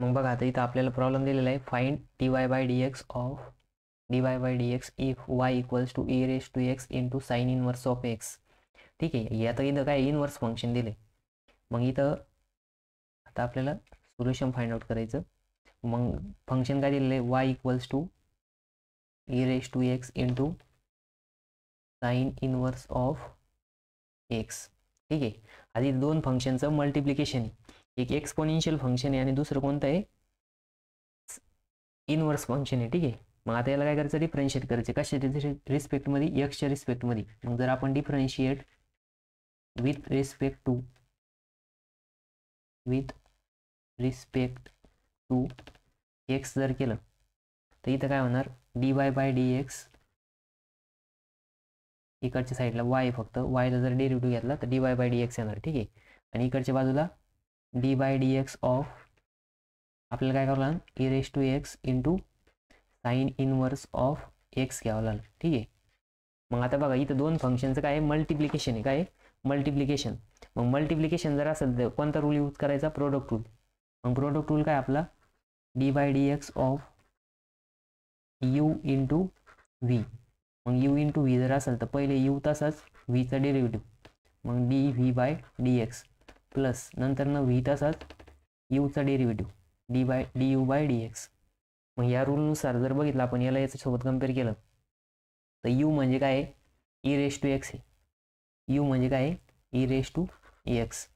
मग बघा आता इथं आपल्याला प्रॉब्लेम दिलेला आहे, find dy by dx if y equals to e raise to x into sine inverse of x. ठीक आहे, आता इथं काय इनवर्स फंक्शन दिले. मग इथं आता आपल्याला सोल्युशन फाइंड आउट करायचं. मग फंक्शन काय दिलेलं आहे, y equals to e raise to x into sine inverse of x. ठीक आहे, आधी दोन फंक्शनचं मल्टिप्लिकेशन आहे, एक एक्सपोनेन्शियल फंक्शन आहे आणि दुसरं कोणतं आहे, इनवर्स फंक्शन आहे. ठीक आहे, मग आता याला काय करायचं, डिफरन्शिएट करायचं कशाच्या रिस्पेक्टमध्ये, एक्सच्या रिस्पेक्टमध्ये. मग जर आपण differentiate with respect to x जर केलं तर इथं काय होणार, dy बाय dx इकडच्या साईडला y, फक्त yला जर डेरिव्हेटिव्ह घेतला तर dy बाय dx येणार. ठीक आहे, आणि इकडच्या बाजूला डी बाय dx ऑफ आपल्याला काय करावं लागेल, e raise to x into sine inverse of x घ्यावं लागेल. ठीक आहे, मग आता बघा इथं दोन फंक्शनचं काय आहे, मल्टिप्लिकेशन आहे. काय मल्टिप्लिकेशन, मग मल्टिप्लिकेशन जर असेल तर कोणता रूल यूज करायचा, प्रोडक्ट रूल. मग प्रोडक्ट रूल काय आपला, D by dx of u into V. मग u इंटू व्ही जर असेल तर पहिले u तसाच व्हीचा डेरिव्हेटिव्ह, मग D V by dx plus नंतर न व्ही तसाच यूचा derivative D you by dx. मग या रूलनुसार जर बघितलं आपण, याला याच्यासोबत कम्पेअर केलं तर u म्हणजे काय आहे, ई रेज टू एक्स आहे. u म्हणजे काय आहे, ई रेज टू एक्स,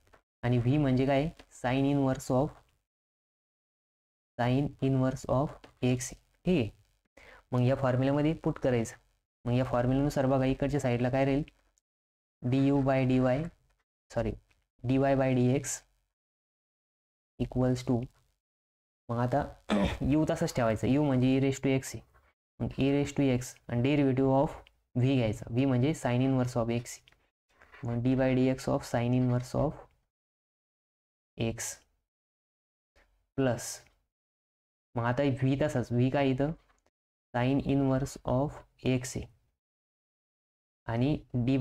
आणि v म्हणजे काय आहे, साइन इनवर्स ऑफ x. ठीक आहे, मग या फॉर्म्युल्यामध्ये पुट करायचं. मग या फॉर्म्युल्यानुसार बघा इकडच्या साईडला काय राहील, dy by dx equals to, मग आता u तसंच ठेवायचं, u म्हणजे ई रेज टू एक्स आहे. मग ई रेज टू एक्स आणि डेरिव्हेटिव्ह ऑफ v घ्यायचा, v म्हणजे साइन इनवर्स ऑफ x. मग d by dx of sine inverse of x plus, मग आता v तसाच, v काय इथं साइन इनवर्स ऑफ x आहे, आणि डी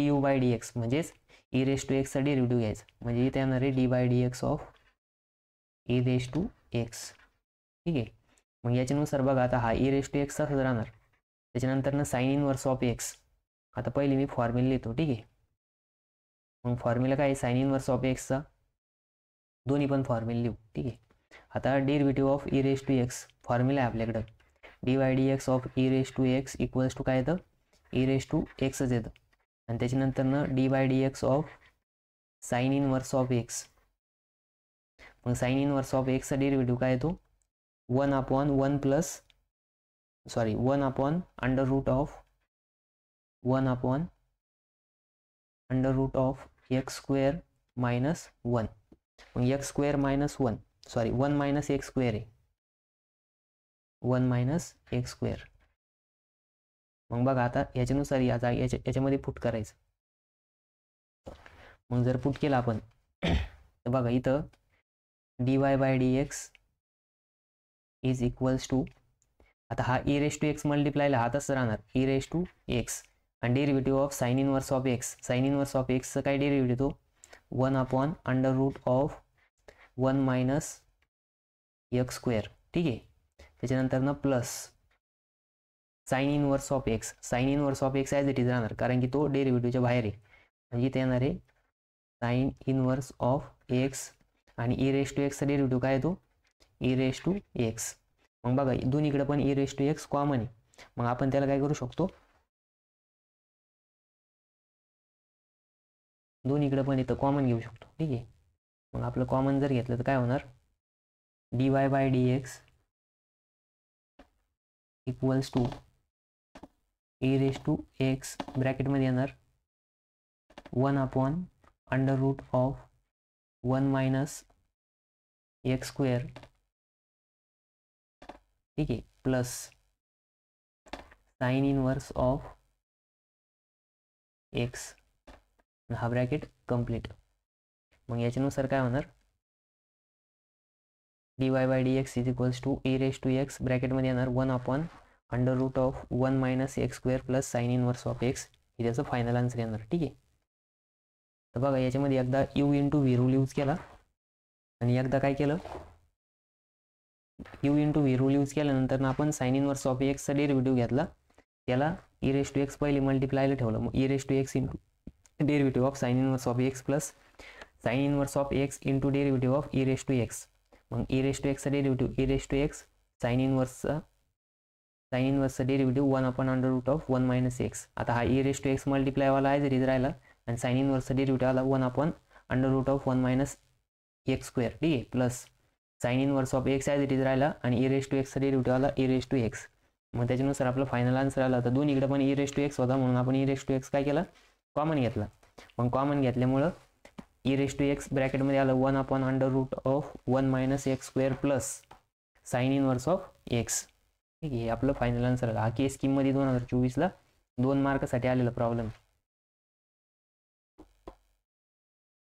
यू बाय dx म्हणजेच ई रेज टू एक्सचा डेरिव्हेटिव्ह घ्यायचा, म्हणजे इथे येणार आहे d by dx of e raise to x. ठीक आहे, मग याच्यानुसार बघा आता हा ई रेज टू एक्स तसाच राहणार. त्याच्यानंतर ना साइन इनवर्स ऑफ एक्स, आता पहिले मी फॉर्म्युला लिहितो. ठीक आहे, मग फॉर्म्युला काय आहे, साइन इनवर्स ऑफ एक्सचा दोन्ही पण फॉर्म्युला लिहू. ठीक आहे, आता derivative of e raise to x formula आहे आपल्याकडं, d by dx of e raise to x equals to काय येतं, ई रेज टू एक्सच येतं, आणि त्याच्यानंतर ना d by dx of sine inverse of x. मग साइन इनवर्स ऑफ एक्सचा डेरिव्हेटिव्ह काय येतो, 1 upon under root of x square minus 1. मग x square minus 1 minus x square आहे, 1 मायनस एक्स स्क्वेअर. मग बघा आता याच्यानुसार याच्यामध्ये पुट करायचं. मग जर पुट केलं आपण तर बघा इथं dy by dx is equals to, आता हा ई रेज टू एक्स मल्टिप्लायला हा तसं राहणार, ई रेज टू एक्स आणि derivative of sine inverse of X. Sine inverse of एक्सचं काय derivative, 1 upon under root of 1 minus x square. ठीक आहे, त्याच्यानंतर ना plus sine inverse of X. Sine inverse of X as it is राहणार, कारण की तो डेरिव्हेटिव्हच्या बाहेर आहे, म्हणजे इथे येणार आहे साइन इनवर्स ऑफ एक्स, आणि ई रेज टू एक्सचा डेरिव्हेटिव्ह काय येतो, ई रेज टू एक्स. मग बघा दोन्हीकडे पण e raise to x common आहे, मग आपण त्याला काय करू शकतो, दोन्हीकडे पण इथं कॉमन घेऊ शकतो. ठीक आहे, मग आपलं कॉमन जर घेतलं तर काय होणार, dy by dx equals to E raise to X ब्रॅकेटमध्ये येणार 1 upon under root of 1 minus x square. ठीक आहे, plus sine inverse of X, हा ब्रॅकेट कंप्लीट. मग याच्यानुसार काय होणार, dy by dx is equals to E raise to X ब्रॅकेटमध्ये येणार 1 upon under root of 1 minus x square plus sine inverse of X, हे त्याचं फायनल आन्सर येणार. ठीक आहे, तर बघा याच्यामध्ये एकदा you into V rule use केला आणि एकदा काय केलं, you into V rule use केल्यानंतर आपण साइन इनवर्स ऑफ एक्सचा डेरिव्हेटिव्ह घेतला, त्याला ई रेस टू एक्स पहिले मल्टिप्लायला ठेवलं, मग E raise to X into derivative of sine inverse of X plus sine inverse of X into derivative of E raise to X. मग E raise to एक्सचा derivative E raise to X sine इनवर्सचा derivative 1/√1 minus X. आता हा E raise to X मल्टिप्लायवाला as it is राहिला आणि sign इनवर्सचा derivative आला 1/√1 मायनस एक्स स्क्वेअर. ठीक आहे, plus sine inverse of X as it is राहिला आणि ई रेस टू एक्सचा डेरिव्हेटिव्ह आला ई रेस टू एक्स. मग त्याच्यानुसार आपलं फायनल आन्सर आला. तर दोन्हीकडे पण ई रेस टू एक्स होता म्हणून आपण ई रेस टू एक्स काय केला, कॉमन घेतला. मग कॉमन घेतल्यामुळं ई रेस टू एक्स ब्रॅकेटमध्ये आलं 1/√1 minus x square plus sine inverse of x. ठीक आहे, हे आपलं फायनल आन्सर आला. हा केस स्कीममध्ये 2024ला 2 मार्कासाठी आलेला प्रॉब्लेम.